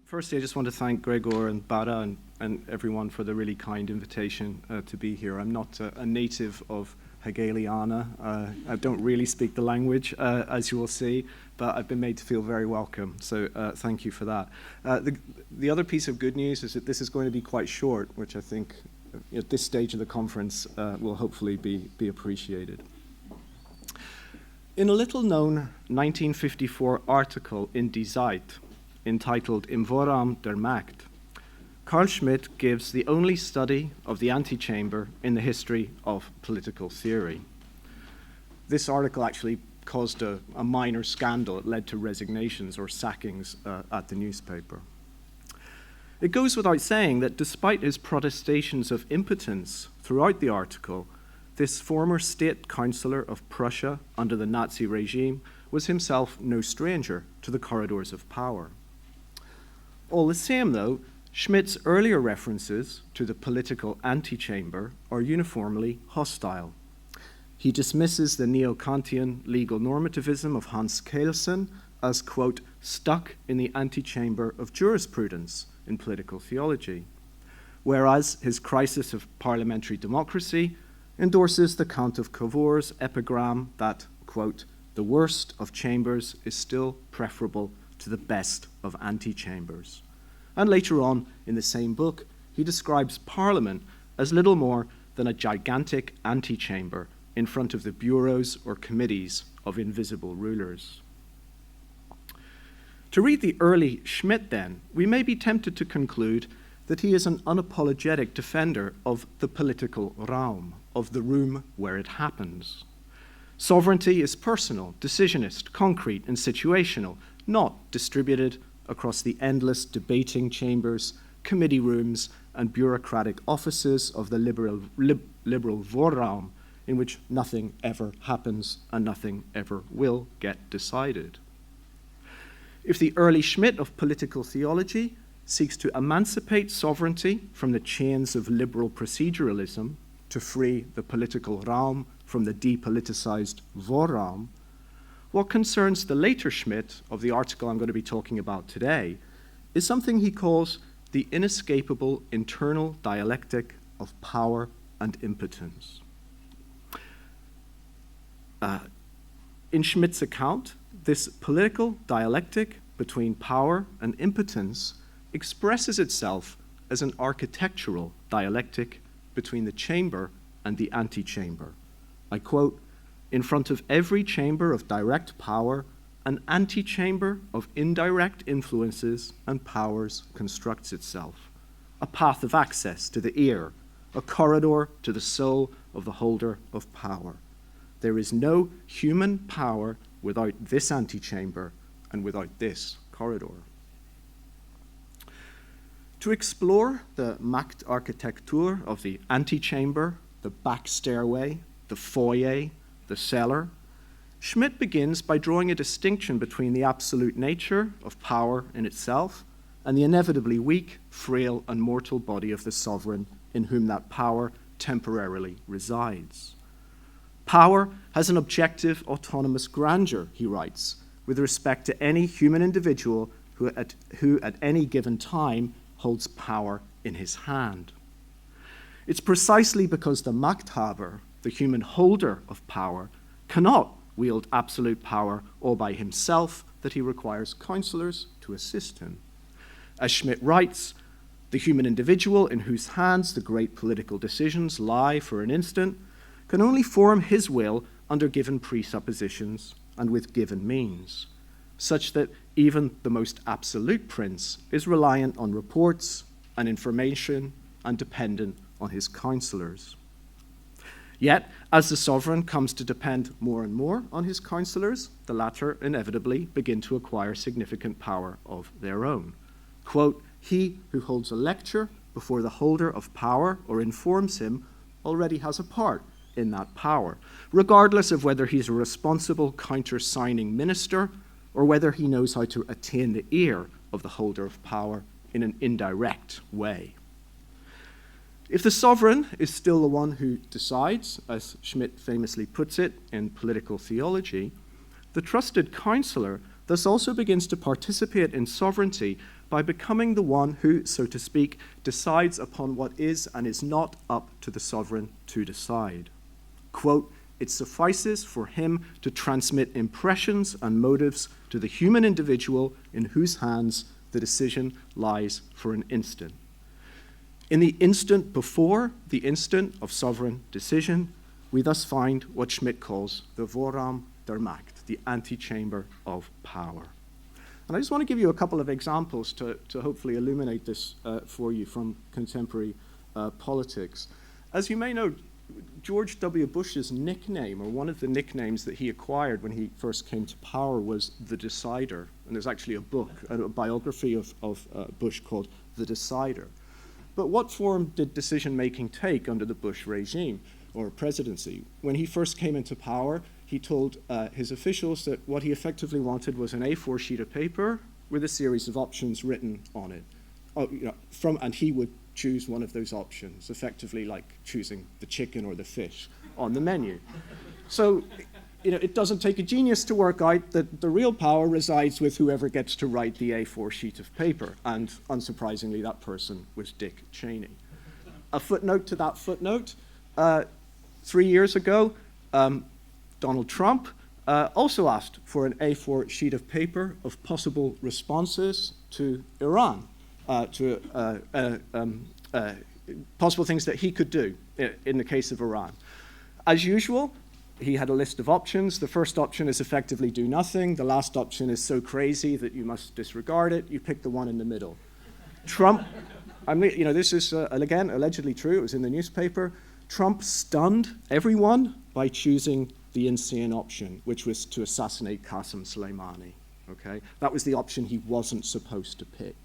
Firstly, I just want to thank Gregor and Bara and everyone for the really kind invitation to be here. I'm not a native of Hegeliana. I don't really speak the language, as you will see, but I've been made to feel very welcome, so thank you for that. The other piece of good news is that this is going to be quite short, which I think at this stage of the conference will hopefully be appreciated. In a little-known 1954 article in Die Zeit, entitled Im Vorraum der Macht, Carl Schmitt gives the only study of the antechamber in the history of political theory. This article actually caused a minor scandal. It led to resignations or sackings at the newspaper. It goes without saying that despite his protestations of impotence throughout the article, this former state councillor of Prussia under the Nazi regime was himself no stranger to the corridors of power. All the same, though, Schmitt's earlier references to the political antechamber are uniformly hostile. He dismisses the neo-Kantian legal normativism of Hans Kelsen as, quote, stuck in the antechamber of jurisprudence in political theology, whereas his crisis of parliamentary democracy endorses the Count of Cavour's epigram that, quote, the worst of chambers is still preferable to the best of antechambers. And later on, in the same book, he describes Parliament as little more than a gigantic antechamber in front of the bureaus or committees of invisible rulers. To read the early Schmitt, then, we may be tempted to conclude that he is an unapologetic defender of the political Raum, of the room where it happens. Sovereignty is personal, decisionist, concrete, and situational, not distributed across the endless debating chambers, committee rooms, and bureaucratic offices of the liberal Vorraum, in which nothing ever happens and nothing ever will get decided. If the early Schmitt of political theology seeks to emancipate sovereignty from the chains of liberal proceduralism to free the political Raum from the depoliticized Vorraum, what concerns the later Schmitt of the article I'm going to be talking about today is something he calls the inescapable internal dialectic of power and impotence. In Schmitt's account, this political dialectic between power and impotence expresses itself as an architectural dialectic between the chamber and the antechamber. I quote, in front of every chamber of direct power, an antechamber of indirect influences and powers constructs itself, a path of access to the ear, a corridor to the soul of the holder of power. There is no human power without this antechamber and without this corridor. To explore the Machtarchitektur of the antechamber, the back stairway, the foyer, the cellar, Schmitt begins by drawing a distinction between the absolute nature of power in itself and the inevitably weak, frail, and mortal body of the sovereign in whom that power temporarily resides. Power has an objective autonomous grandeur, he writes, with respect to any human individual who at any given time holds power in his hand. It's precisely because the Machthaber, the human holder of power, cannot wield absolute power all by himself that he requires counselors to assist him. As Schmitt writes, the human individual in whose hands the great political decisions lie for an instant can only form his will under given presuppositions and with given means, such that even the most absolute prince is reliant on reports and information and dependent on his counselors. Yet, as the sovereign comes to depend more and more on his counselors, the latter inevitably begin to acquire significant power of their own. Quote, he who holds a lecture before the holder of power or informs him already has a part in that power, regardless of whether he's a responsible countersigning minister or whether he knows how to attain the ear of the holder of power in an indirect way. If the sovereign is still the one who decides, as Schmitt famously puts it in Political Theology, the trusted counselor thus also begins to participate in sovereignty by becoming the one who, so to speak, decides upon what is and is not up to the sovereign to decide. Quote, it suffices for him to transmit impressions and motives to the human individual in whose hands the decision lies for an instant. In the instant before the instant of sovereign decision, we thus find what Schmitt calls the Vorraum der Macht, the antechamber of power. And I just want to give you a couple of examples to hopefully illuminate this for you from contemporary politics. As you may know, George W. Bush's nickname, or one of the nicknames that he acquired when he first came to power, was the Decider. And there's actually a book, a biography of Bush called The Decider. But what form did decision-making take under the Bush regime or presidency? When he first came into power, he told his officials that what he effectively wanted was an A4 sheet of paper with a series of options written on it. And he would choose one of those options, effectively like choosing the chicken or the fish on the menu. So, it doesn't take a genius to work out that the real power resides with whoever gets to write the A4 sheet of paper. And unsurprisingly, that person was Dick Cheney. A footnote to that footnote, 3 years ago, Donald Trump also asked for an A4 sheet of paper of possible responses to Iran, possible things that he could do in the case of Iran. As usual, he had a list of options. The first option is effectively do nothing. The last option is so crazy that you must disregard it. You pick the one in the middle. Trump, this is, again, allegedly true. It was in the newspaper. Trump stunned everyone by choosing the insane option, which was to assassinate Qasem Soleimani. Okay? That was the option he wasn't supposed to pick.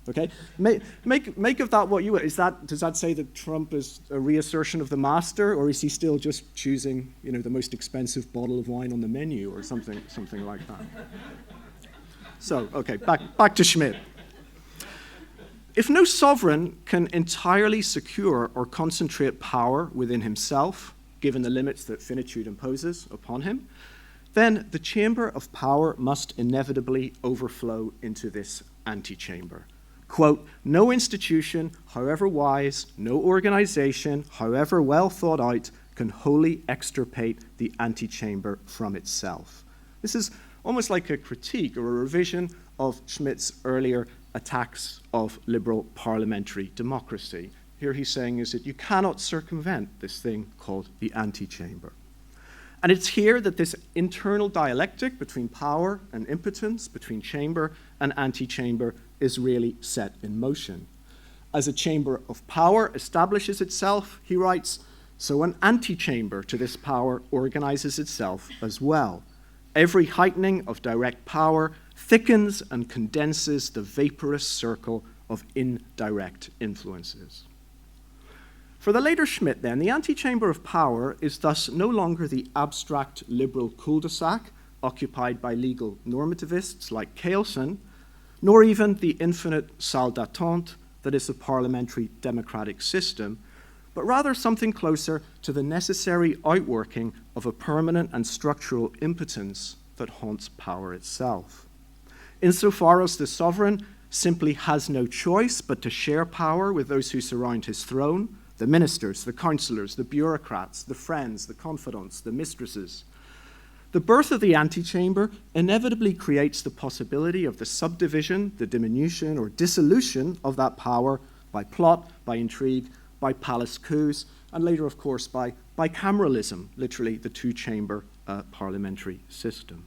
Okay, make of that what you will. Does that say that Trump is a reassertion of the master, or is he still just choosing, the most expensive bottle of wine on the menu, or something like that? So, okay, back to Schmitt. If no sovereign can entirely secure or concentrate power within himself, given the limits that finitude imposes upon him, then the chamber of power must inevitably overflow into this antechamber. Quote, no institution, however wise, no organization, however well thought out, can wholly extirpate the antechamber from itself. This is almost like a critique or a revision of Schmitt's earlier attacks of liberal parliamentary democracy. Here he's saying is that you cannot circumvent this thing called the antechamber. And it's here that this internal dialectic between power and impotence, between chamber and antechamber, is really set in motion. As a chamber of power establishes itself, he writes, so an antechamber to this power organizes itself as well. Every heightening of direct power thickens and condenses the vaporous circle of indirect influences. For the later Schmitt, then, the antechamber of power is thus no longer the abstract liberal cul-de-sac occupied by legal normativists like Keilson, nor even the infinite salle d'attente that is the parliamentary democratic system, but rather something closer to the necessary outworking of a permanent and structural impotence that haunts power itself. Insofar as the sovereign simply has no choice but to share power with those who surround his throne, the ministers, the councillors, the bureaucrats, the friends, the confidants, the mistresses, the birth of the antechamber inevitably creates the possibility of the subdivision, the diminution, or dissolution of that power by plot, by intrigue, by palace coups, and later, of course, by bicameralism, literally the two-chamber parliamentary system.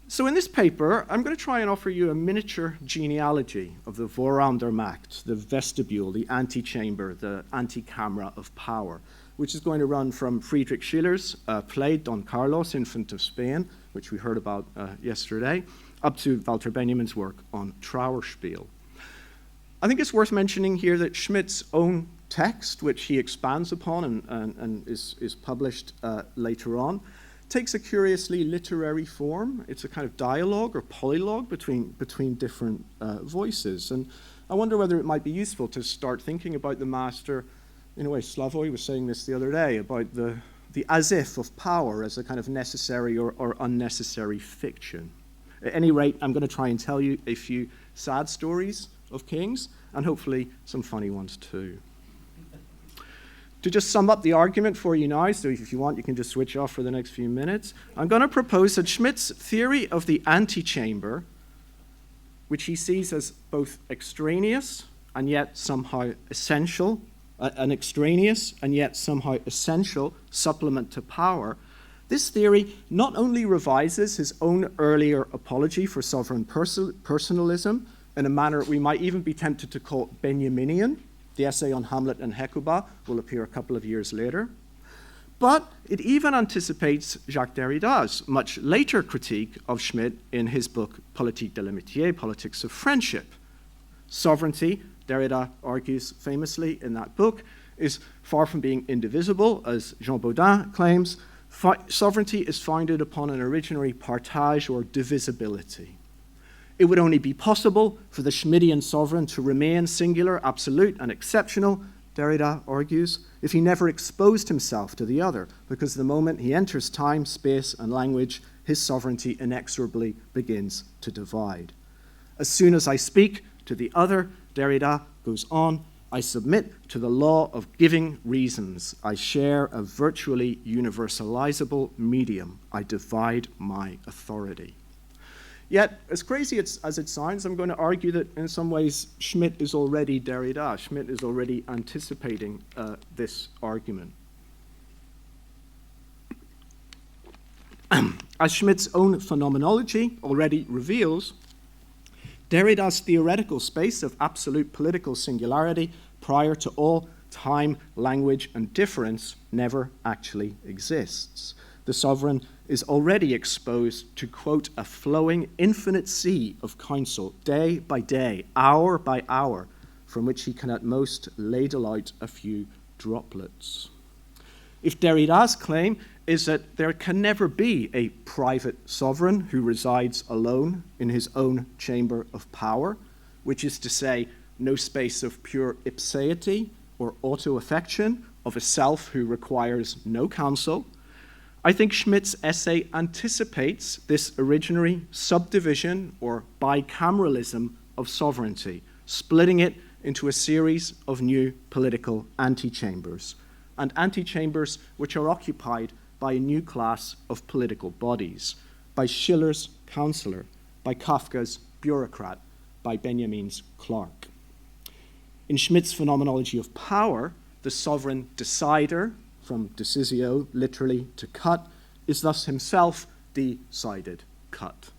So in this paper, I'm going to try and offer you a miniature genealogy of the Vorraum der Macht, the vestibule, the antechamber, the antecamera of power, which is going to run from Friedrich Schiller's play Don Carlos, Infant of Spain, which we heard about yesterday, up to Walter Benjamin's work on Trauerspiel. I think it's worth mentioning here that Schmitt's own text, which he expands upon and is published later on, takes a curiously literary form. It's a kind of dialogue or polylogue between different voices. And I wonder whether it might be useful to start thinking about the master. In a way, Slavoj was saying this the other day about the as if of power as a kind of necessary or unnecessary fiction. At any rate, I'm going to try and tell you a few sad stories of kings, and hopefully some funny ones too. To just sum up the argument for you now, so if you want, you can just switch off for the next few minutes. I'm going to propose that Schmitt's theory of the antechamber, which he sees as both extraneous and yet somehow essential, an extraneous and yet somehow essential supplement to power, this theory not only revises his own earlier apology for sovereign personalism in a manner we might even be tempted to call Benjaminian. The essay on Hamlet and Hecuba will appear a couple of years later. But it even anticipates Jacques Derrida's much later critique of Schmitt in his book Politique de l'amitié, Politics of Friendship. Sovereignty, Derrida argues famously in that book, is far from being indivisible, as Jean Baudin claims. Sovereignty is founded upon an originary partage or divisibility. It would only be possible for the Schmittian sovereign to remain singular, absolute, and exceptional, Derrida argues, if he never exposed himself to the other, because the moment he enters time, space, and language, his sovereignty inexorably begins to divide. As soon as I speak to the other, Derrida goes on, I submit to the law of giving reasons. I share a virtually universalizable medium. I divide my authority. Yet, as crazy as it sounds, I'm going to argue that in some ways Schmitt is already Derrida. Schmitt is already anticipating this argument. As Schmitt's own phenomenology already reveals, Derrida's theoretical space of absolute political singularity prior to all time, language, and difference never actually exists. The sovereign is already exposed to, quote, a flowing infinite sea of counsel, day by day, hour by hour, from which he can at most ladle out a few droplets. If Derrida's claim is that there can never be a private sovereign who resides alone in his own chamber of power, which is to say, no space of pure ipseity or auto-affection of a self who requires no counsel, I think Schmitt's essay anticipates this originary subdivision or bicameralism of sovereignty, splitting it into a series of new political antechambers, and antechambers which are occupied by a new class of political bodies, by Schiller's counselor, by Kafka's bureaucrat, by Benjamin's clerk. In Schmitt's phenomenology of power, the sovereign decider, from decisio, literally to cut, is thus himself decided cut.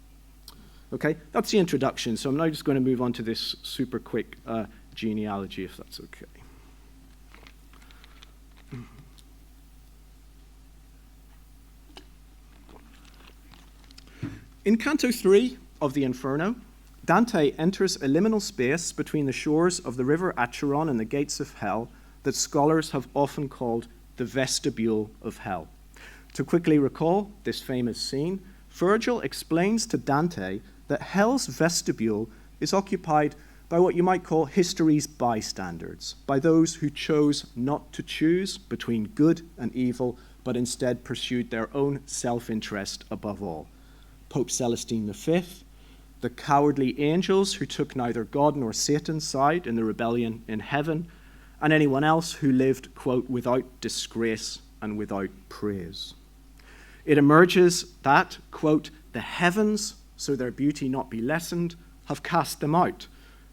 Okay, that's the introduction, so I'm now just going to move on to this super quick genealogy, if that's okay. In Canto 3 of the Inferno, Dante enters a liminal space between the shores of the river Acheron and the gates of hell that scholars have often called the vestibule of hell. To quickly recall this famous scene, Virgil explains to Dante that hell's vestibule is occupied by what you might call history's bystanders, by those who chose not to choose between good and evil, but instead pursued their own self-interest above all. Pope Celestine V, the cowardly angels who took neither God nor Satan's side in the rebellion in heaven, and anyone else who lived, quote, without disgrace and without praise. It emerges that, quote, the heavens, so their beauty not be lessened, have cast them out,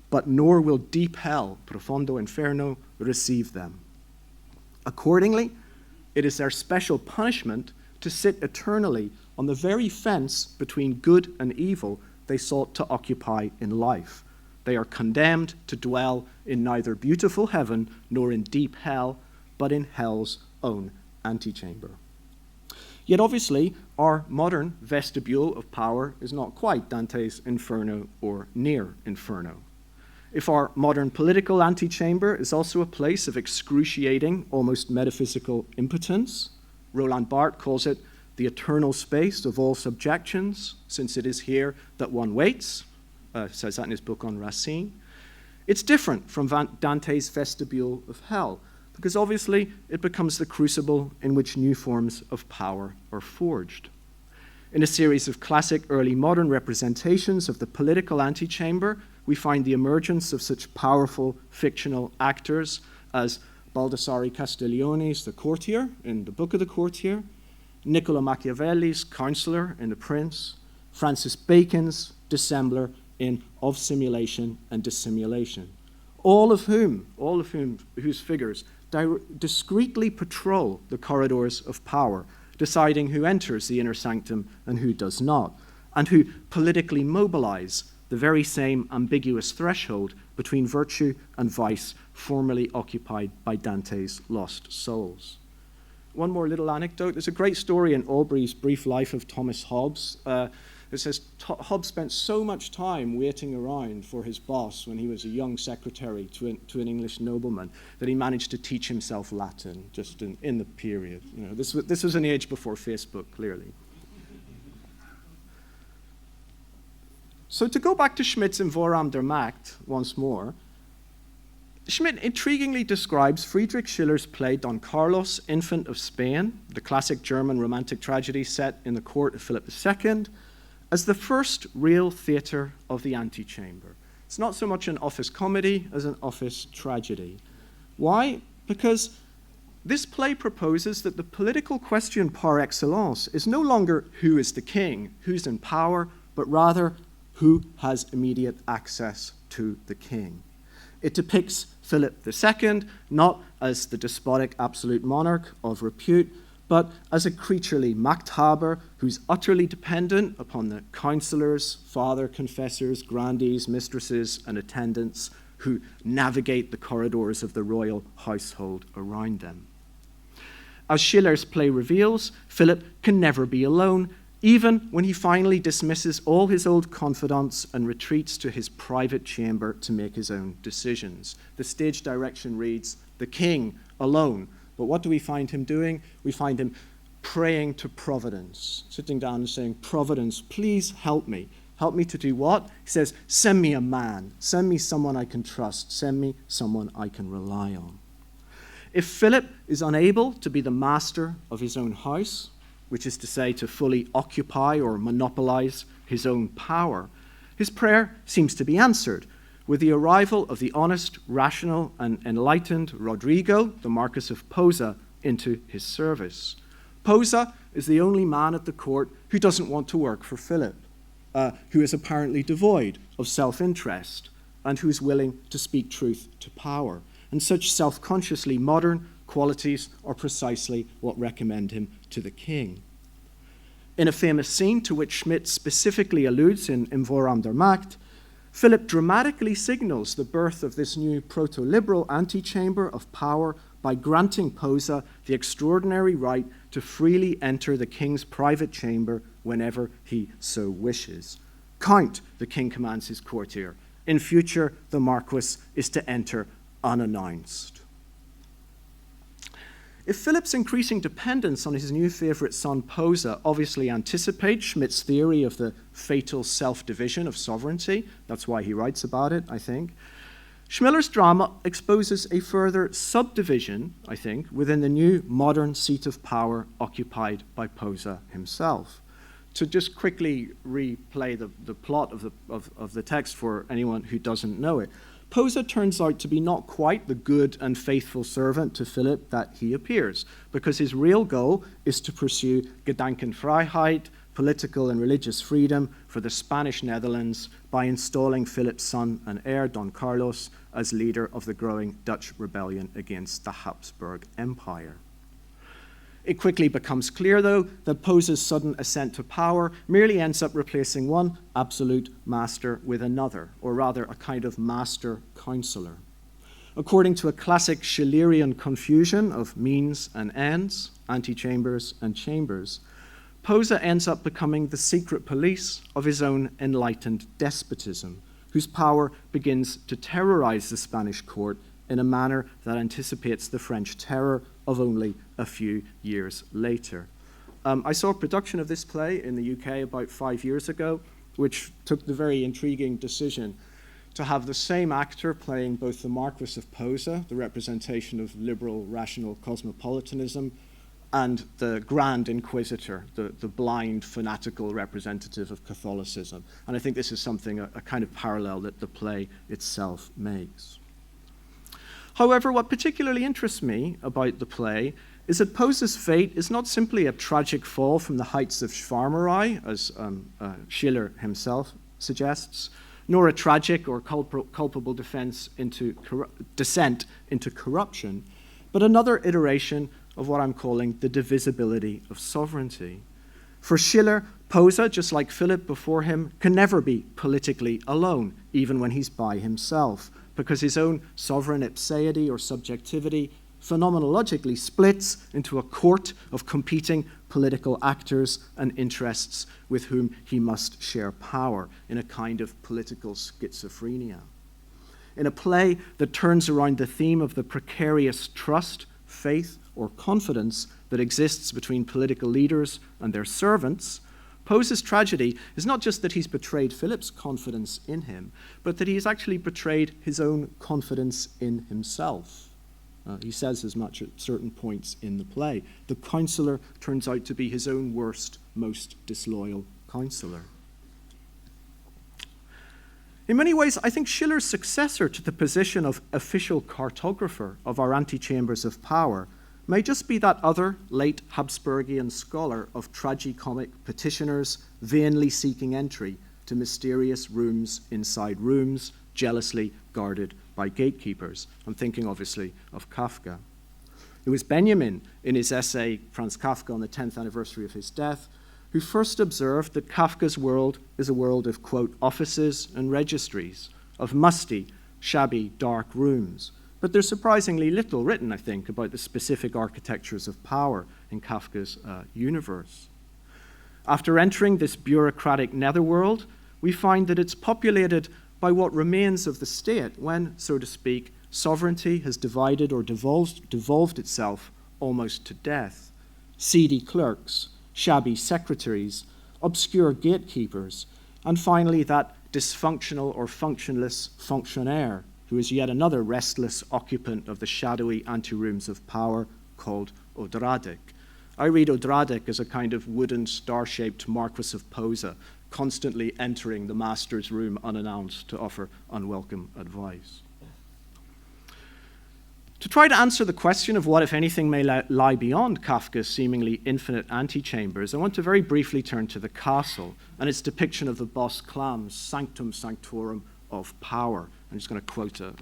but nor will deep hell, profondo inferno, receive them. Accordingly, it is their special punishment to sit eternally on the very fence between good and evil they sought to occupy in life. They are condemned to dwell in neither beautiful heaven nor in deep hell, but in hell's own antechamber. Yet obviously, our modern vestibule of power is not quite Dante's Inferno or near Inferno. If our modern political antechamber is also a place of excruciating, almost metaphysical impotence, Roland Barthes calls it the eternal space of all subjections, since it is here that one waits, says that in his book on Racine. It's different from Dante's vestibule of hell, because obviously it becomes the crucible in which new forms of power are forged. In a series of classic early modern representations of the political antechamber, we find the emergence of such powerful fictional actors as Baldassare Castiglione's The Courtier in the Book of the Courtier, Niccolo Machiavelli's Counselor in The Prince, Francis Bacon's Dissembler in Of Simulation and Dissimulation, all of whose figures discreetly patrol the corridors of power, deciding who enters the inner sanctum and who does not, and who politically mobilize the very same ambiguous threshold between virtue and vice formerly occupied by Dante's lost souls. One more little anecdote. There's a great story in Aubrey's Brief Life of Thomas Hobbes. It says Hobbes spent so much time waiting around for his boss when he was a young secretary to an English nobleman that he managed to teach himself Latin just in the period. You know, this was an age before Facebook, clearly. So to go back to Schmitt's in Vorraum der Macht once more, Schmitt intriguingly describes Friedrich Schiller's play Don Carlos, Infant of Spain, the classic German romantic tragedy set in the court of Philip II, as the first real theatre of the antechamber. It's not so much an office comedy as an office tragedy. Why? Because this play proposes that the political question par excellence is no longer who is the king, who's in power, but rather who has immediate access to the king. It depicts Philip II not as the despotic absolute monarch of repute, but as a creaturely Machthaber who's utterly dependent upon the counselors, father confessors, grandees, mistresses, and attendants who navigate the corridors of the royal household around them. As Schiller's play reveals, Philip can never be alone, even when he finally dismisses all his old confidants and retreats to his private chamber to make his own decisions. The stage direction reads, "The king alone." But what do we find him doing? We find him praying to Providence, sitting down and saying, "Providence, please help me." Help me to do what? He says, "Send me a man. Send me someone I can trust. Send me someone I can rely on." If Philip is unable to be the master of his own house, which is to say to fully occupy or monopolize his own power, his prayer seems to be answered with the arrival of the honest, rational, and enlightened Rodrigo, the Marquis of Posa, into his service. Posa is the only man at the court who doesn't want to work for Philip, who is apparently devoid of self-interest and who is willing to speak truth to power. And such self-consciously modern qualities are precisely what recommend him to the king. In a famous scene to which Schmitt specifically alludes in Vorraum der Macht, Philip dramatically signals the birth of this new proto-liberal antechamber of power by granting Posa the extraordinary right to freely enter the king's private chamber whenever he so wishes. "Count," the king commands his courtier. "In future, the Marquis is to enter unannounced." If Philip's increasing dependence on his new favorite son Posa obviously anticipates Schmitt's theory of the fatal self-division of sovereignty, that's why he writes about it, I think, Schiller's drama exposes a further subdivision, I think, within the new modern seat of power occupied by Posa himself. To just quickly replay the plot of the text for anyone who doesn't know it, Posa turns out to be not quite the good and faithful servant to Philip that he appears, because his real goal is to pursue Gedankenfreiheit, political and religious freedom for the Spanish Netherlands by installing Philip's son and heir, Don Carlos, as leader of the growing Dutch rebellion against the Habsburg Empire. It quickly becomes clear, though, that Posa's sudden ascent to power merely ends up replacing one absolute master with another, or rather a kind of master counselor. According to a classic Schillerian confusion of means and ends, antechambers and chambers, Posa ends up becoming the secret police of his own enlightened despotism, whose power begins to terrorize the Spanish court in a manner that anticipates the French terror of only a few years later. I saw a production of this play in the UK about 5 years ago, which took the very intriguing decision to have the same actor playing both the Marquis of Posa, the representation of liberal, rational cosmopolitanism, and the Grand Inquisitor, the blind, fanatical representative of Catholicism. And I think this is something, a kind of parallel that the play itself makes. However, what particularly interests me about the play is that Pose's fate is not simply a tragic fall from the heights of Schwarmerei, as Schiller himself suggests, nor a tragic or culpable descent into corruption, but another iteration of what I'm calling the divisibility of sovereignty. For Schiller, Pose, just like Philip before him, can never be politically alone, even when he's by himself, because his own sovereign ipseity or subjectivity phenomenologically splits into a court of competing political actors and interests with whom he must share power in a kind of political schizophrenia. In a play that turns around the theme of the precarious trust, faith, or confidence that exists between political leaders and their servants, Pose's tragedy is not just that he's betrayed Philip's confidence in him, but that he has actually betrayed his own confidence in himself. He says as much at certain points in the play. The counselor turns out to be his own worst, most disloyal counselor. In many ways, I think Schiller's successor to the position of official cartographer of our antechambers of power may just be that other late Habsburgian scholar of tragicomic petitioners vainly seeking entry to mysterious rooms inside rooms, jealously guarded by gatekeepers. I'm thinking, obviously, of Kafka. It was Benjamin, in his essay, Franz Kafka, on the 10th anniversary of his death, who first observed that Kafka's world is a world of, quote, offices and registries, of musty, shabby, dark rooms. But there's surprisingly little written, I think, about the specific architectures of power in Kafka's universe. After entering this bureaucratic netherworld, we find that it's populated by what remains of the state when, so to speak, sovereignty has divided or devolved itself almost to death. Seedy clerks, shabby secretaries, obscure gatekeepers, and finally that dysfunctional or functionless fonctionnaire who is yet another restless occupant of the shadowy anterooms of power called Odradek. I read Odradek as a kind of wooden star-shaped Marquis of Posa, constantly entering the master's room unannounced to offer unwelcome advice. To try to answer the question of what, if anything, may lie beyond Kafka's seemingly infinite antechambers, I want to very briefly turn to the castle and its depiction of the boss Clam's sanctum sanctorum of power. I'm just going to quote a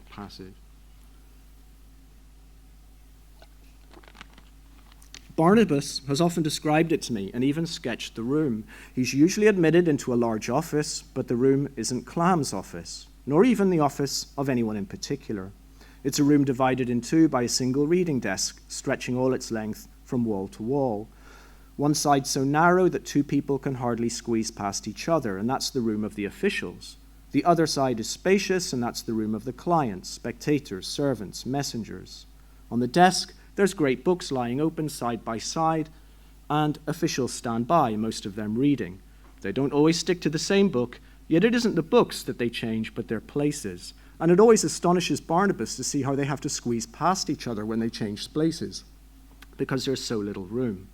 passage. Barnabas has often described it to me and even sketched the room. He's usually admitted into a large office, but the room isn't Clam's office, nor even the office of anyone in particular. It's a room divided in two by a single reading desk, stretching all its length from wall to wall. One side so narrow that two people can hardly squeeze past each other, and that's the room of the officials. The other side is spacious, and that's the room of the clients, spectators, servants, messengers. On the desk, there's great books lying open side by side, and officials stand by, most of them reading. They don't always stick to the same book, yet it isn't the books that they change, but their places. And it always astonishes Barnabas to see how they have to squeeze past each other when they change places, because there's so little room.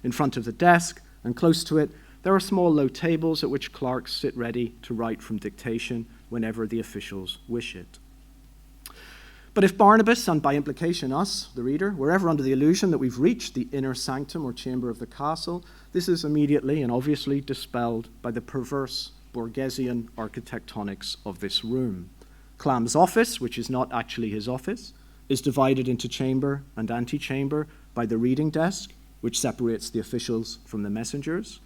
In front of the desk, and close to it, there are small low tables at which clerks sit ready to write from dictation whenever the officials wish it. But if Barnabas, and by implication us, the reader, were ever under the illusion that we've reached the inner sanctum or chamber of the castle, this is immediately and obviously dispelled by the perverse Borgesian architectonics of this room. Clam's office, which is not actually his office, is divided into chamber and antechamber by the reading desk, which separates the officials from the messengers.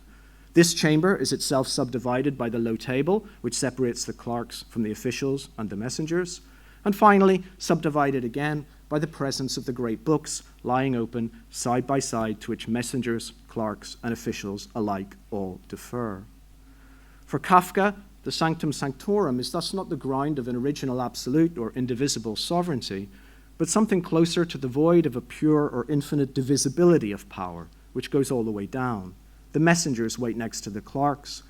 This chamber is itself subdivided by the low table, which separates the clerks from the officials and the messengers. And finally, subdivided again by the presence of the great books lying open side by side to which messengers, clerks, and officials alike all defer. For Kafka, the sanctum sanctorum is thus not the ground of an original absolute or indivisible sovereignty, but something closer to the void of a pure or infinite divisibility of power, which goes all the way down. The messengers wait next to the clerks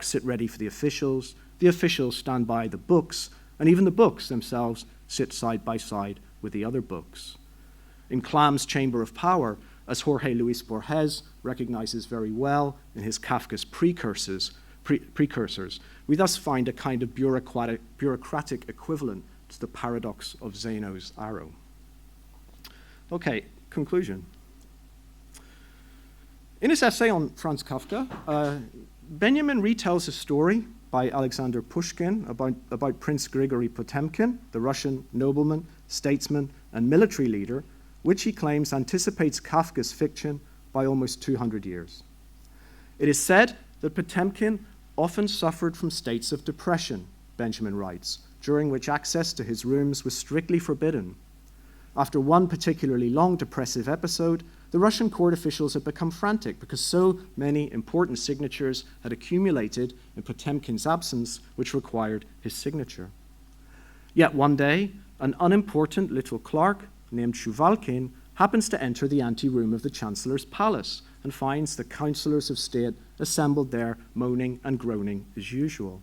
sit ready for the officials stand by the books, and even the books themselves sit side by side with the other books. In Clam's chamber of power, as Jorge Luis Borges recognizes very well in his Kafka's precursors, we thus find a kind of bureaucratic equivalent to the paradox of Zeno's arrow. Okay, conclusion. In his essay on Franz Kafka, Benjamin retells a story by Alexander Pushkin about Prince Grigory Potemkin, the Russian nobleman, statesman, and military leader, which he claims anticipates Kafka's fiction by almost 200 years. It is said that Potemkin often suffered from states of depression, Benjamin writes, during which access to his rooms was strictly forbidden. After one particularly long depressive episode, the Russian court officials had become frantic because so many important signatures had accumulated in Potemkin's absence, which required his signature. Yet one day, an unimportant little clerk named Shuvalkin happens to enter the anteroom of the Chancellor's palace and finds the councillors of state assembled there, moaning and groaning as usual.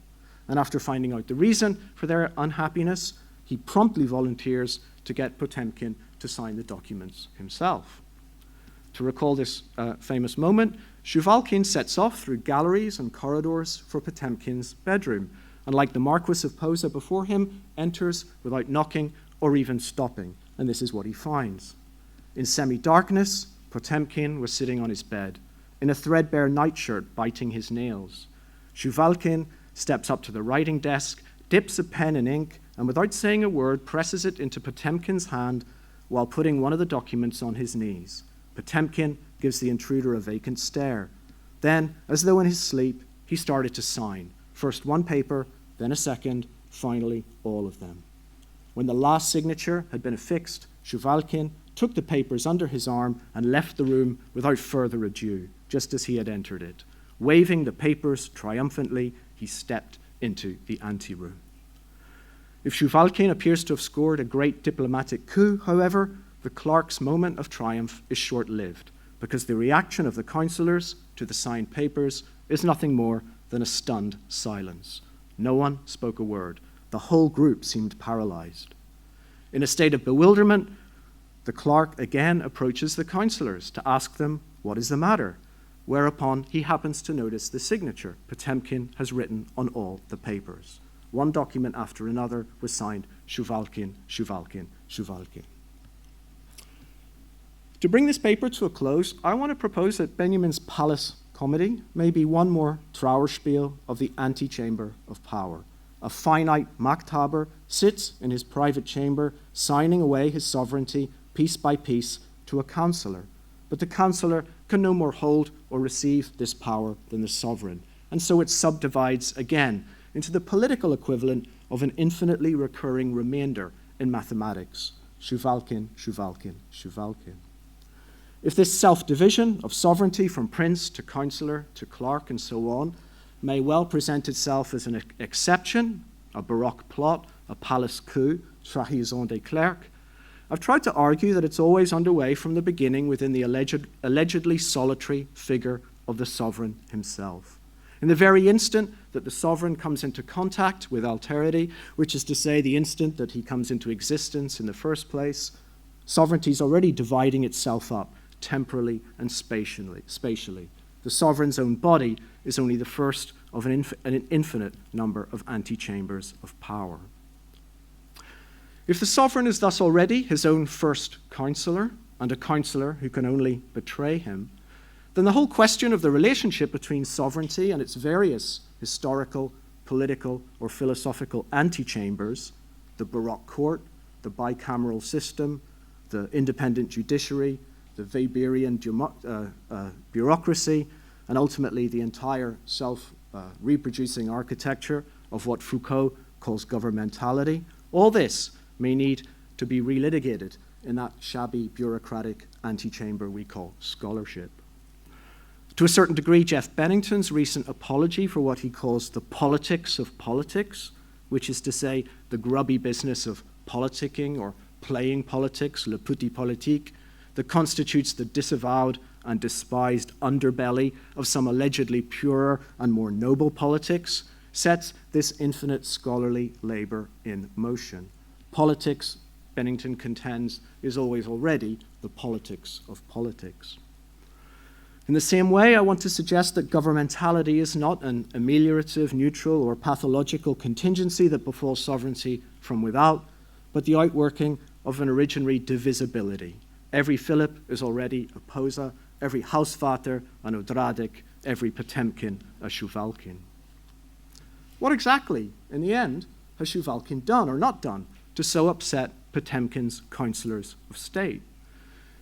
And after finding out the reason for their unhappiness, he promptly volunteers to get Potemkin to sign the documents himself. To recall this famous moment, Shuvalkin sets off through galleries and corridors for Potemkin's bedroom, and like the Marquis of Posa before him, enters without knocking or even stopping, and this is what he finds. In semi-darkness, Potemkin was sitting on his bed, in a threadbare nightshirt biting his nails. Shuvalkin steps up to the writing desk, dips a pen in ink, and without saying a word, presses it into Potemkin's hand while putting one of the documents on his knees. Potemkin gives the intruder a vacant stare. Then, as though in his sleep, he started to sign, first one paper, then a second, finally all of them. When the last signature had been affixed, Shuvalkin took the papers under his arm and left the room without further ado, just as he had entered it. Waving the papers triumphantly, he stepped into the anteroom. If Shuvalkin appears to have scored a great diplomatic coup, however, the clerk's moment of triumph is short-lived, because the reaction of the councillors to the signed papers is nothing more than a stunned silence. No one spoke a word. The whole group seemed paralyzed. In a state of bewilderment, the clerk again approaches the councillors to ask them what is the matter, whereupon he happens to notice the signature Potemkin has written on all the papers. One document after another was signed Shuvalkin, Shuvalkin, Shuvalkin. To bring this paper to a close, I want to propose that Benjamin's palace comedy may be one more Trauerspiel of the Antechamber of Power. A finite Machthaber sits in his private chamber, signing away his sovereignty piece by piece to a councillor. But the councillor can no more hold or receive this power than the sovereign. And so it subdivides again into the political equivalent of an infinitely recurring remainder in mathematics. Shuvalkin, Shuvalkin, Shuvalkin. If this self-division of sovereignty from prince to councillor to clerk and so on may well present itself as an exception, a Baroque plot, a palace coup, trahison des clercs, I've tried to argue that it's always underway from the beginning within the allegedly solitary figure of the sovereign himself. In the very instant that the sovereign comes into contact with alterity, which is to say the instant that he comes into existence in the first place, sovereignty is already dividing itself up temporally and spatially. The sovereign's own body is only the first of an infinite number of antechambers of power. If the sovereign is thus already his own first councillor, and a councillor who can only betray him, then the whole question of the relationship between sovereignty and its various historical, political, or philosophical antechambers, the Baroque court, the bicameral system, the independent judiciary, the Weberian bureaucracy, and ultimately the entire self-reproducing architecture of what Foucault calls governmentality, all this may need to be relitigated in that shabby bureaucratic antechamber we call scholarship. To a certain degree, Jeff Bennington's recent apology for what he calls the politics of politics, which is to say the grubby business of politicking or playing politics, le petit politique, that constitutes the disavowed and despised underbelly of some allegedly purer and more noble politics, sets this infinite scholarly labor in motion. Politics, Bennington contends, is always already the politics of politics. In the same way, I want to suggest that governmentality is not an ameliorative, neutral, or pathological contingency that befalls sovereignty from without, but the outworking of an originary divisibility. Every Philip is already a Posa, every Hausvater an Odradic, every Potemkin a Shuvalkin. What exactly, in the end, has Shuvalkin done or not done to so upset Potemkin's councillors of state?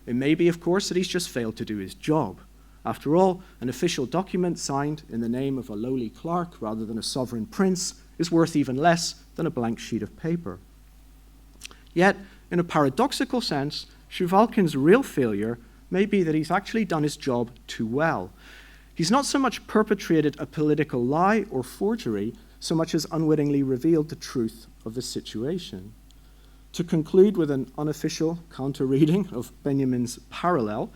It may be, of course, that he's just failed to do his job. After all, an official document signed in the name of a lowly clerk rather than a sovereign prince is worth even less than a blank sheet of paper. Yet, in a paradoxical sense, Shuvalkin's real failure may be that he's actually done his job too well. He's not so much perpetrated a political lie or forgery, so much as unwittingly revealed the truth of the situation. To conclude with an unofficial counter-reading of Benjamin's parallel,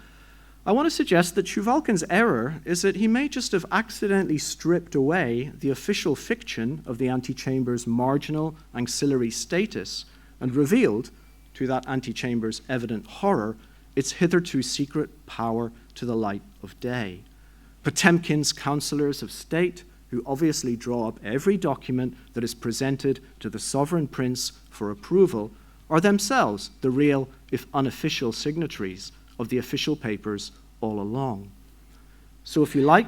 I want to suggest that Shuvalkin's error is that he may just have accidentally stripped away the official fiction of the antechamber's marginal ancillary status and revealed, to that antechamber's evident horror, its hitherto secret power to the light of day. Potemkin's councillors of state, who obviously draw up every document that is presented to the sovereign prince for approval, are themselves the real, if unofficial, signatories of the official papers all along. So if you like,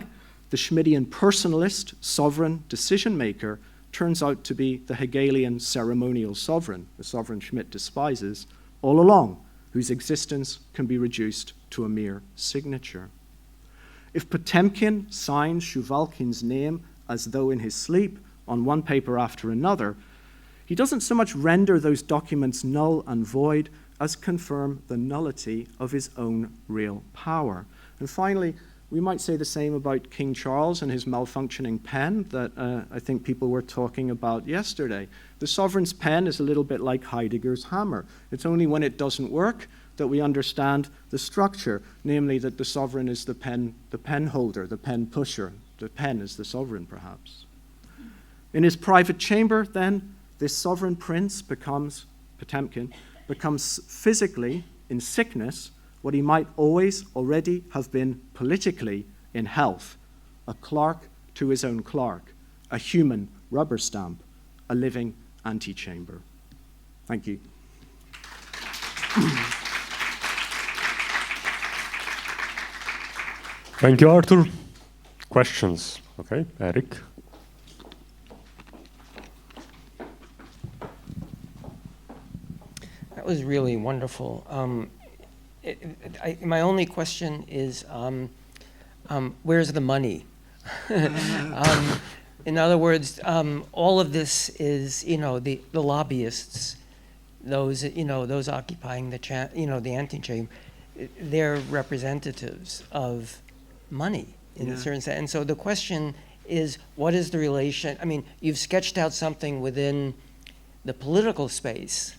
the Schmittian personalist, sovereign decision maker turns out to be the Hegelian ceremonial sovereign, the sovereign Schmitt despises, all along, whose existence can be reduced to a mere signature. If Potemkin signs Shuvalkin's name as though in his sleep on one paper after another, he doesn't so much render those documents null and void as confirm the nullity of his own real power. And finally, we might say the same about King Charles and his malfunctioning pen that I think people were talking about yesterday. The sovereign's pen is a little bit like Heidegger's hammer. It's only when it doesn't work that we understand the structure, namely that the sovereign is the pen holder, the pen pusher. The pen is the sovereign, perhaps. In his private chamber, then, this sovereign prince Potemkin becomes physically, in sickness, what he might always already have been politically in health, a clerk to his own clerk, a human rubber stamp, a living antechamber. Thank you. Thank you, Arthur. Questions? Okay, Eric. That was really wonderful. My only question is, where's the money? In other words, all of this is, the lobbyists, those occupying the antechamber, they're representatives of money in a certain sense. And so the question is, what is the relation? I mean, you've sketched out something within the political space,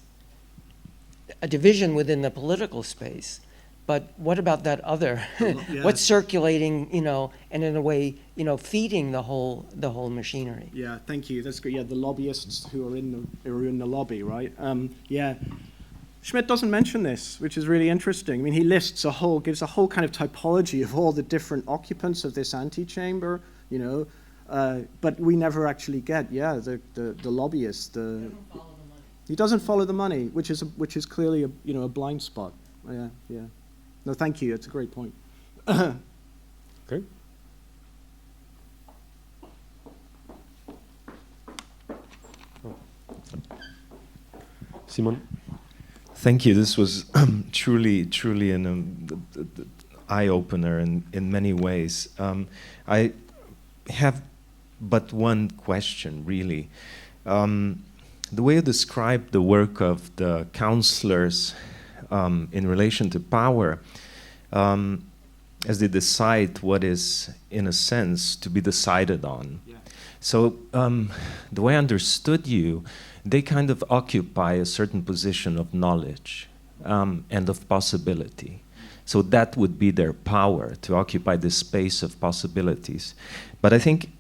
a division within the political space, but what about that other? What's circulating, and in a way, feeding the whole machinery? Yeah, thank you. That's great. Yeah, the lobbyists who are in the lobby, right? Schmitt doesn't mention this, which is really interesting. I mean, he gives a whole kind of typology of all the different occupants of this antechamber, but we never actually get, the lobbyist. He doesn't follow the money, which is clearly a blind spot. Yeah. No, thank you. It's a great point. Okay. Simon. Thank you. This was truly an eye-opener in many ways. I have but one question, really. The way you describe the work of the counselors in relation to power, as they decide what is, in a sense, to be decided on. Yeah. So the way I understood you, they kind of occupy a certain position of knowledge and of possibility. So that would be their power, to occupy this space of possibilities. But I think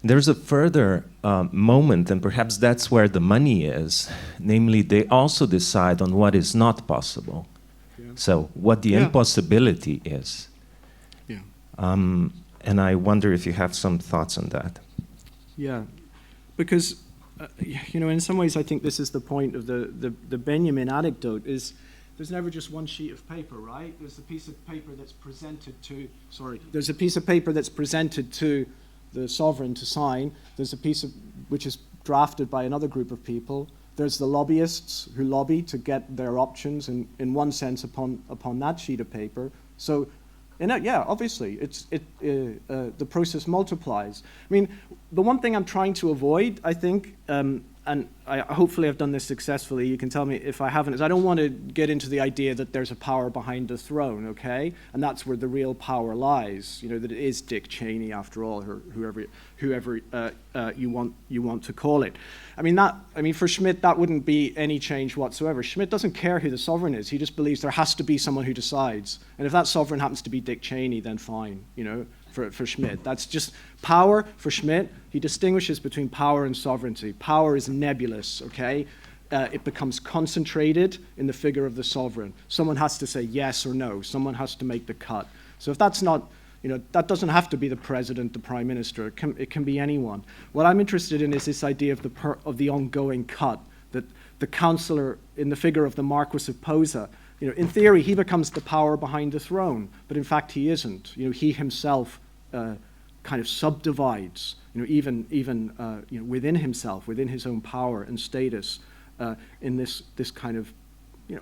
There's a further moment, and perhaps that's where the money is. Namely, they also decide on what is not possible. Yeah. So, what the Yeah. impossibility is. Yeah. And I wonder if you have some thoughts on that. Yeah, because in some ways, I think this is the point of the Benjamin anecdote. Is there's never just one sheet of paper, right? There's a piece of paper that's presented to. There's a piece of paper that's presented to the sovereign to sign. There's a piece of which is drafted by another group of people. There's the lobbyists who lobby to get their options, in one sense, upon that sheet of paper. So. Obviously, the process multiplies. I mean, the one thing I'm trying to avoid, I think, and hopefully I've done this successfully, you can tell me if I haven't, is I don't want to get into the idea that there's a power behind the throne, okay? And that's where the real power lies, that it is Dick Cheney, after all, or whoever you want to call it. I mean, for Schmitt, that wouldn't be any change whatsoever. Schmitt doesn't care who the sovereign is. He just believes there has to be someone who decides. And if that sovereign happens to be Dick Cheney, then fine, for Schmitt. That's just power for Schmitt. He distinguishes between power and sovereignty. Power is nebulous, okay? It becomes concentrated in the figure of the sovereign. Someone has to say yes or no. Someone has to make the cut. So if that's not, that doesn't have to be the president, the prime minister. It can be anyone. What I'm interested in is this idea of the ongoing cut, that the counselor in the figure of the Marquis of Posa, in theory, he becomes the power behind the throne, but in fact he isn't. He himself kind of subdivides, even within himself, within his own power and status, in this kind of,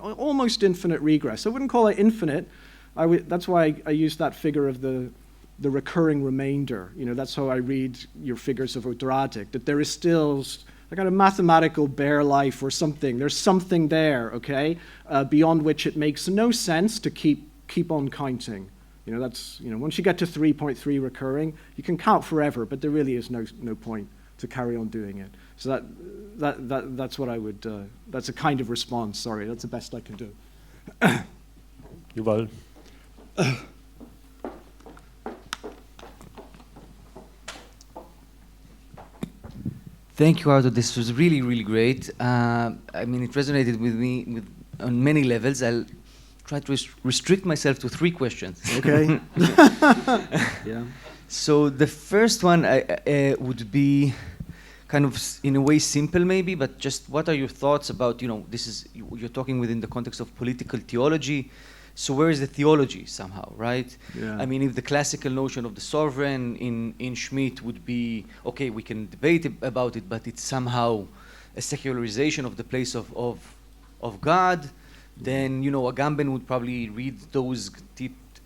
almost infinite regress. I wouldn't call it infinite. That's why I use that figure of the recurring remainder. That's how I read your figures of Odradic, that there is still a kind of mathematical bare life or something. There's something there, okay, beyond which it makes no sense to keep on counting. That's once you get to 3.3 recurring, you can count forever, but there really is no point to carry on doing it. So that's what I would. That's a kind of response. Sorry, that's the best I can do. Yuval. Thank you, Arthur. This was really, really great. I mean, it resonated with me on many levels. I'll try to restrict myself to 3 questions. Okay. Yeah. So the first one would be kind of, in a way, simple maybe, but just what are your thoughts about, you're talking within the context of political theology. So where is the theology somehow, right? Yeah. I mean, if the classical notion of the sovereign in Schmitt would be, okay, we can debate about it, but it's somehow a secularization of the place of God, then, Agamben would probably read those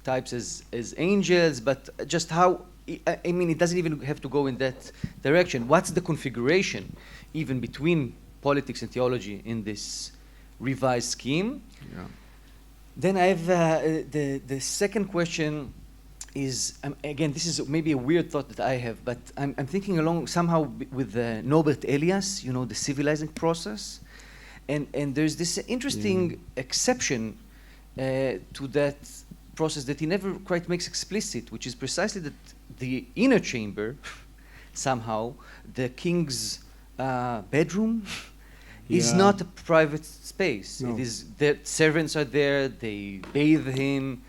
types as angels, but just how, I mean, it doesn't even have to go in that direction. What's the configuration, even between politics and theology in this revised scheme? Yeah. Then I have the second question is, again, this is maybe a weird thought that I have, but I'm thinking along somehow with Norbert Elias, the civilizing process. And there's this interesting exception to that process that he never quite makes explicit, which is precisely that the inner chamber, somehow, the king's bedroom, is not a private space. No. It is that servants are there, they bathe him.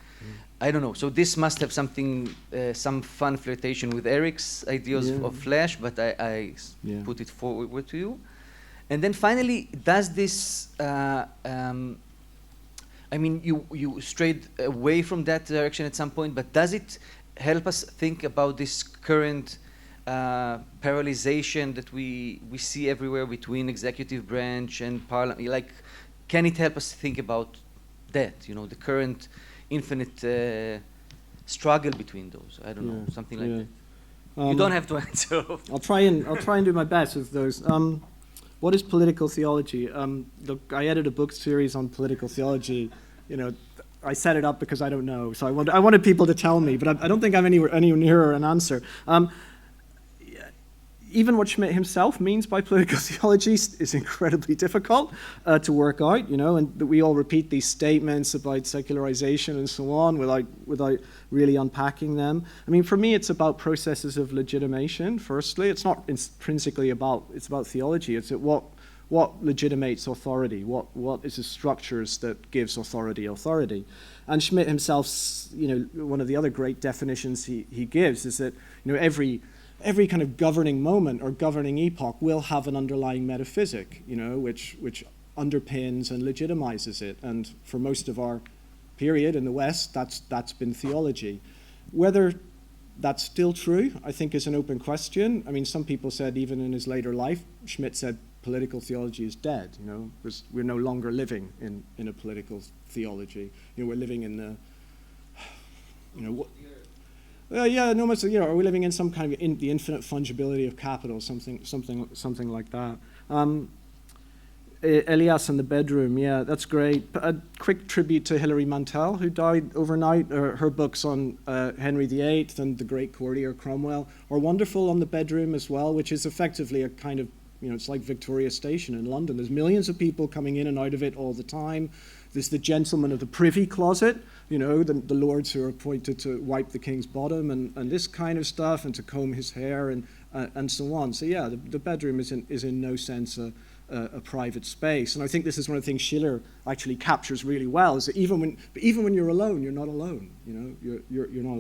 I don't know. So this must have something, some fun flirtation with Eric's ideas of flesh, but I put it forward to you. And then finally, does this, I mean, you strayed away from that direction at some point, but does it help us think about this current paralyzation that we see everywhere between executive branch and parliament? Like, can it help us think about that, the current infinite struggle between those? I don't know, something like that. You don't have to answer. I'll try and do my best with those. What is political theology? I edited a book series on political theology. I set it up because I don't know, so I wanted people to tell me, but I don't think I'm anywhere near an answer. even what Schmitt himself means by political theology is incredibly difficult to work out, you know, and that we all repeat these statements about secularization and so on without really unpacking them. I mean, for me, it's about processes of legitimation, firstly. It's not intrinsically about theology. It's what legitimates authority, what is the structures that gives authority. And Schmitt himself, you know, one of the other great definitions he gives is that, you know, every kind of governing moment or governing epoch will have an underlying metaphysic, you know, which underpins and legitimizes it. And for most of our period in the West, that's been theology. Whether that's still true, I think, is an open question. I mean, some people said even in his later life, Schmitt said political theology is dead, you know, because we're no longer living in a political theology. You know, we're living in the, you know, are we living in some kind of the infinite fungibility of capital, something like that. Elias in the bedroom, yeah, that's great. A quick tribute to Hilary Mantel, who died overnight. Her books on Henry VIII and the great courtier Cromwell are wonderful on the bedroom as well, which is effectively a kind of, you know, it's like Victoria Station in London. There's millions of people coming in and out of it all the time. There's the gentlemen of the privy closet, you know, the lords who are appointed to wipe the king's bottom and this kind of stuff, and to comb his hair and so on. So yeah, the bedroom is in no sense a private space. And I think this is one of the things Schiller actually captures really well, is that even when you're alone, you're not alone. You know, you're not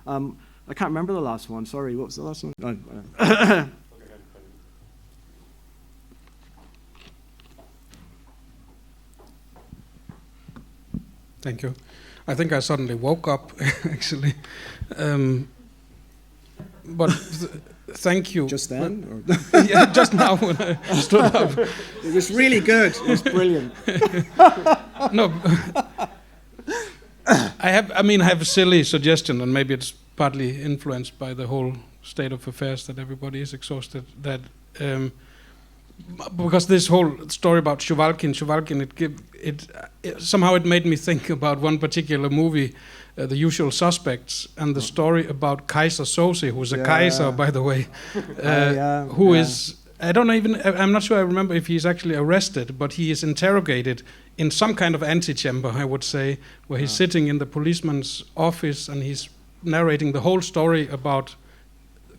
alone. I can't remember the last one. Sorry, what was the last one? Oh, Thank you. I think I suddenly woke up, actually. But thank you. Just then? Or yeah, just now when I stood up. It was really good. It was brilliant. No. I have a silly suggestion, and maybe it's partly influenced by the whole state of affairs that everybody is exhausted, that because this whole story about Shuvalkin, it somehow it made me think about one particular movie, The Usual Suspects, and the story about Kaiser Soze, who's a Kaiser, by the way, who is, I'm not sure I remember if he's actually arrested, but he is interrogated in some kind of antechamber, I would say, where he's sitting in the policeman's office and he's narrating the whole story about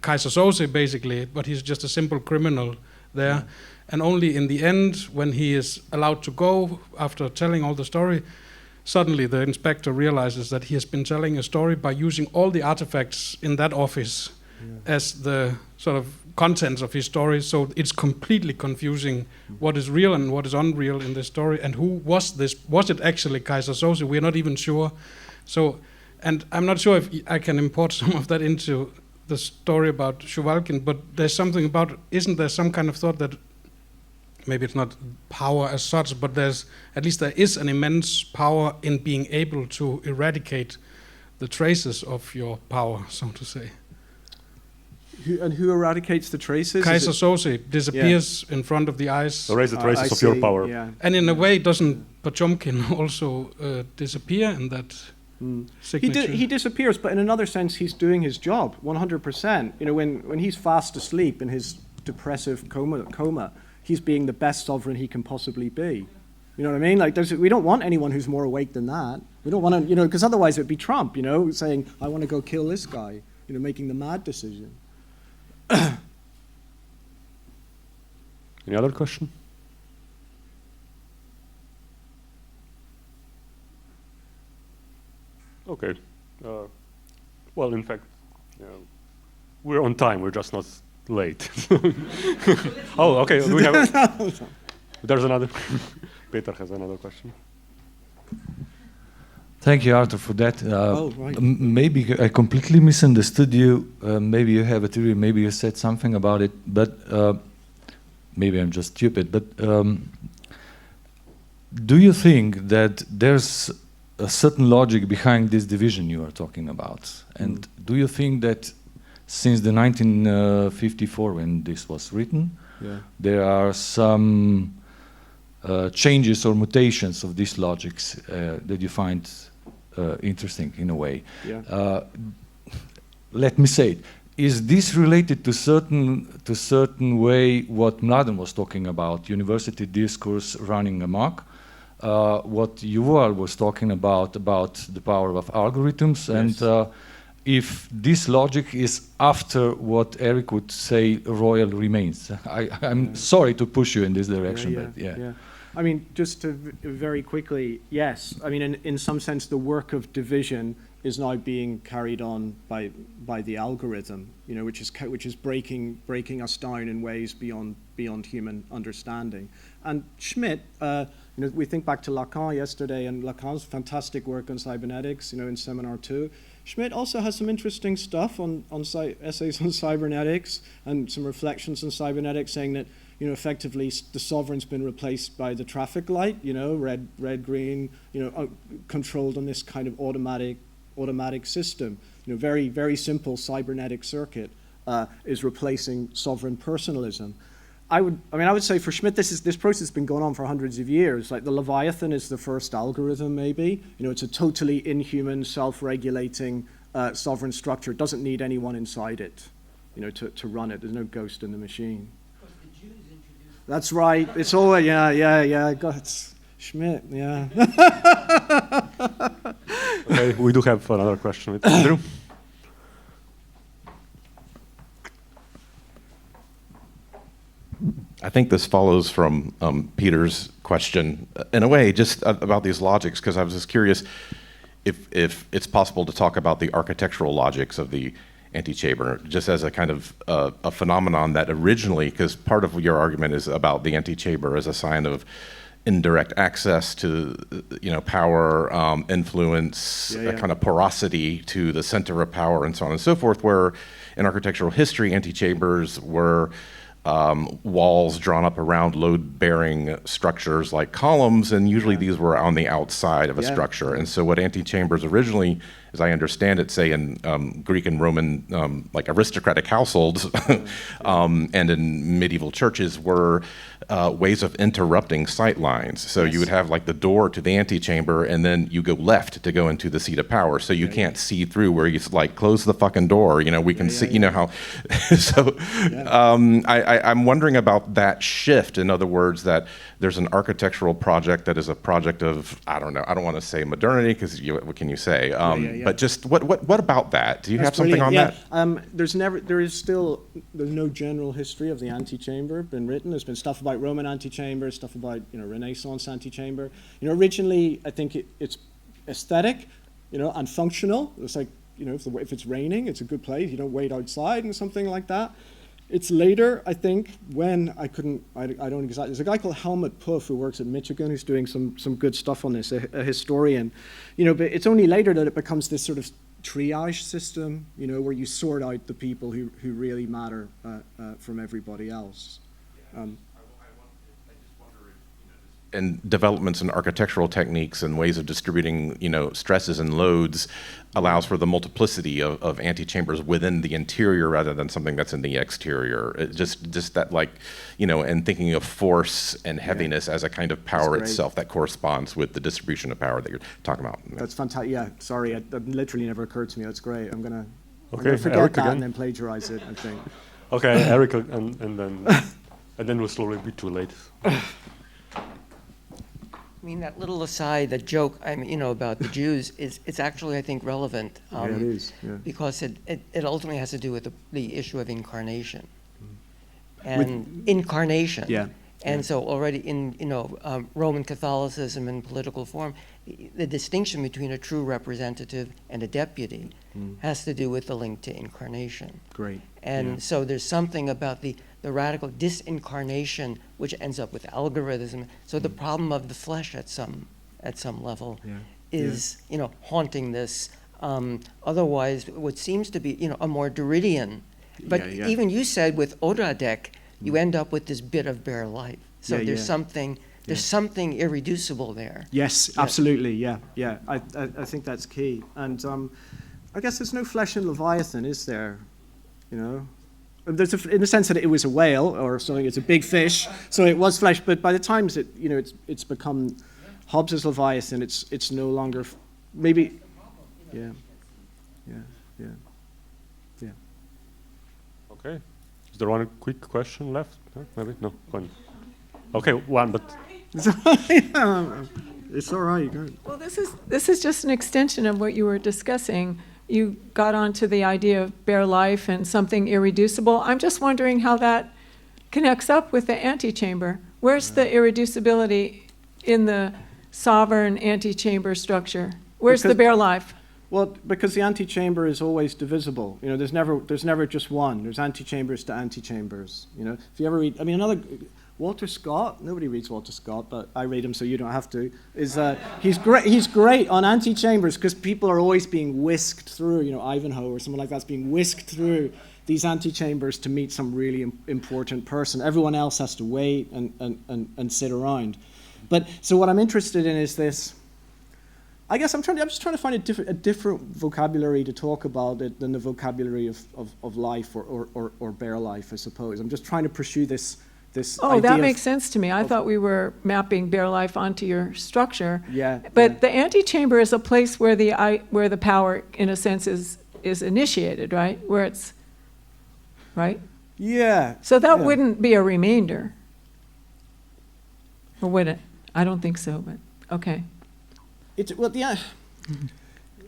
Kaiser Soze, basically, but he's just a simple criminal there. And only in the end, when he is allowed to go, after telling all the story, suddenly the inspector realizes that he has been telling a story by using all the artifacts in that office as the sort of contents of his story. So it's completely confusing what is real and what is unreal in this story. And who was this? Was it actually Kaiser Soze? We're not even sure. So, and I'm not sure if I can import some of that into the story about Shuvalkin, but there's something about, isn't there some kind of thought that maybe it's not power as such, but there is an immense power in being able to eradicate the traces of your power, so to say. Who eradicates the traces? Kaiser Soze disappears in front of the eyes. Erase the traces of your power. Yeah. And in a way, doesn't Pochomkin also disappear in that signature? He disappears, but in another sense, he's doing his job 100%. You know, when he's fast asleep in his depressive coma, he's being the best sovereign he can possibly be. You know what I mean? Like, we don't want anyone who's more awake than that. We don't want to, you know, because otherwise it'd be Trump, you know, saying, I want to go kill this guy, you know, making the mad decision. Any other question? Okay. Well, in fact, we're on time. We're just not late. Oh, okay. We have. There's another. Peter has another question. Thank you, Arthur, for that. Right. Maybe I completely misunderstood you. Maybe you have a theory. Maybe you said something about it, but maybe I'm just stupid. But do you think that there's a certain logic behind this division you are talking about? And do you think that since the 1954, when this was written, there are some changes or mutations of these logics that you find interesting in a way? Yeah. Let me say it. is this related to certain way what Mladen was talking about, university discourse running amok, what Yuval was talking about the power of algorithms, Yes. and if this logic is after what Eric would say royal remains. I'm sorry to push you in this direction, but yeah. I mean, just to very quickly, yes. I mean, in some sense, the work of division is now being carried on by the algorithm, you know, which is breaking us down in ways beyond human understanding. And Schmitt, you know, we think back to Lacan yesterday, and Lacan's fantastic work on cybernetics, you know, in Seminar 2. Schmitt also has some interesting stuff on essays on cybernetics and some reflections on cybernetics, saying that, you know, effectively the sovereign's been replaced by the traffic light, you know, red, green, you know, controlled on this kind of automatic system. You know, very, very simple cybernetic circuit is replacing sovereign personalism. I would say for Schmitt, this process has been going on for hundreds of years. Like the Leviathan is the first algorithm, maybe. You know, it's a totally inhuman, self-regulating sovereign structure. It doesn't need anyone inside it, you know, to run it. There's no ghost in the machine. That's right. It's all, yeah. God, it's Schmitt, yeah. Okay, we do have another question with Andrew. I think this follows from Peter's question, in a way, just about these logics, because I was just curious if it's possible to talk about the architectural logics of the antechamber, just as a kind of a phenomenon that originally, because part of your argument is about the antechamber as a sign of indirect access to, you know, power, influence, a kind of porosity to the center of power, and so on and so forth, where in architectural history, antechambers were walls drawn up around load-bearing structures like columns, and usually these were on the outside of a structure. And so what antechambers originally, as I understand it, say in Greek and Roman like aristocratic households and in medieval churches, were ways of interrupting sight lines. So you would have like the door to the antechamber, and then you go left to go into the seat of power. So you can't see through, where you like close the fucking door. You know, we can see. You know how. So I'm wondering about that shift. In other words, that there's an architectural project that is a project of, I don't know. I don't want to say modernity, because what can you say? But just what about that? Do you have something on that? There's no general history of the antechamber been written. There's been stuff about Roman antechamber, stuff about, you know, Renaissance antechamber. You know, originally I think it's aesthetic, you know, and functional. It's like, you know, if it's raining, it's a good place. You don't wait outside and something like that. It's later, I think, when I don't exactly. There's a guy called Helmut Puff who works at Michigan who's doing some good stuff on this, a historian. You know, but it's only later that it becomes this sort of triage system, you know, where you sort out the people who really matter from everybody else. And developments in architectural techniques and ways of distributing, you know, stresses and loads allows for the multiplicity of antechambers within the interior rather than something that's in the exterior. It just that, like, you know, and thinking of force and heaviness as a kind of power itself that corresponds with the distribution of power that you're talking about. That's fantastic. Yeah, sorry, that literally never occurred to me. That's great. I'm gonna forget Eric that again. and then plagiarize it, I think. Okay, Eric, and then we'll slowly be too late. I mean, that little aside, that joke, I mean, you know, about the Jews it's actually, I think, relevant. Yeah, it is. Yeah. Because it ultimately has to do with the issue of incarnation. And incarnation. Yeah. And so already in, you know, Roman Catholicism and political form, the distinction between a true representative and a deputy has to do with the link to incarnation. Great. And so there's something about the radical disincarnation, which ends up with algorithm. So the problem of the flesh at some level is, you know, haunting this. Otherwise, what seems to be, you know, a more Derridian. But even you said with Odradek, you end up with this bit of bare life. So there's something irreducible there. Yes, absolutely. Yeah. I think that's key. And I guess there's no flesh in Leviathan, is there? You know, there's in the sense that it was a whale or something. It's a big fish, so it was flesh. But by the time it's become Hobbes's Leviathan, it's no longer maybe. Yeah. Is there one quick question left? No, maybe? No, one. Okay, one, but... It's all right. Well, this is just an extension of what you were discussing. You got onto the idea of bare life and something irreducible. I'm just wondering how that connects up with the antechamber. Where's the irreducibility in the sovereign antechamber structure? Where's the bare life? Well, because the antechamber is always divisible. You know, there's never just one. There's antechambers to antechambers. You know, if you ever read, I mean, Walter Scott. Nobody reads Walter Scott, but I read him, so you don't have to. He's great. He's great on antechambers because people are always being whisked through. You know, Ivanhoe or someone like that's being whisked through these antechambers to meet some really important person. Everyone else has to wait and sit around. But so what I'm interested in is this. I guess I'm just trying to find a different vocabulary to talk about it than the vocabulary of life or bare life, I suppose. I'm just trying to pursue this Oh, idea that makes sense to me. I thought we were mapping bare life onto your structure. Yeah. But the antechamber is a place where the power, in a sense, is initiated, right? Where it's, right? Yeah. So that yeah. wouldn't be a remainder. Or would it? I don't think so, but okay.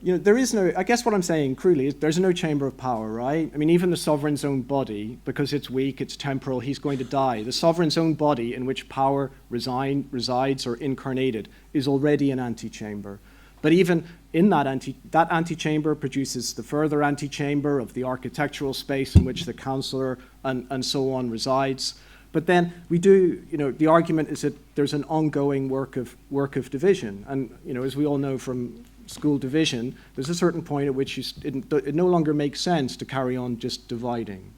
You know, there is no, I guess what I'm saying crudely is there's no chamber of power, right? I mean, even the sovereign's own body, because it's weak, it's temporal, he's going to die. The sovereign's own body in which power resides or incarnated is already an antechamber. But even in that antechamber produces the further antechamber of the architectural space in which the councillor and so on resides. But then we do, you know, the argument is that there's an ongoing work of division. And, you know, as we all know from school division, there's a certain point at which it no longer makes sense to carry on just dividing.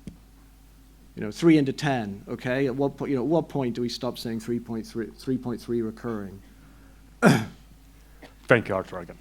You know, 3 into 10, okay? At what point do we stop saying 3.3 recurring? Thank you, Arthur, again.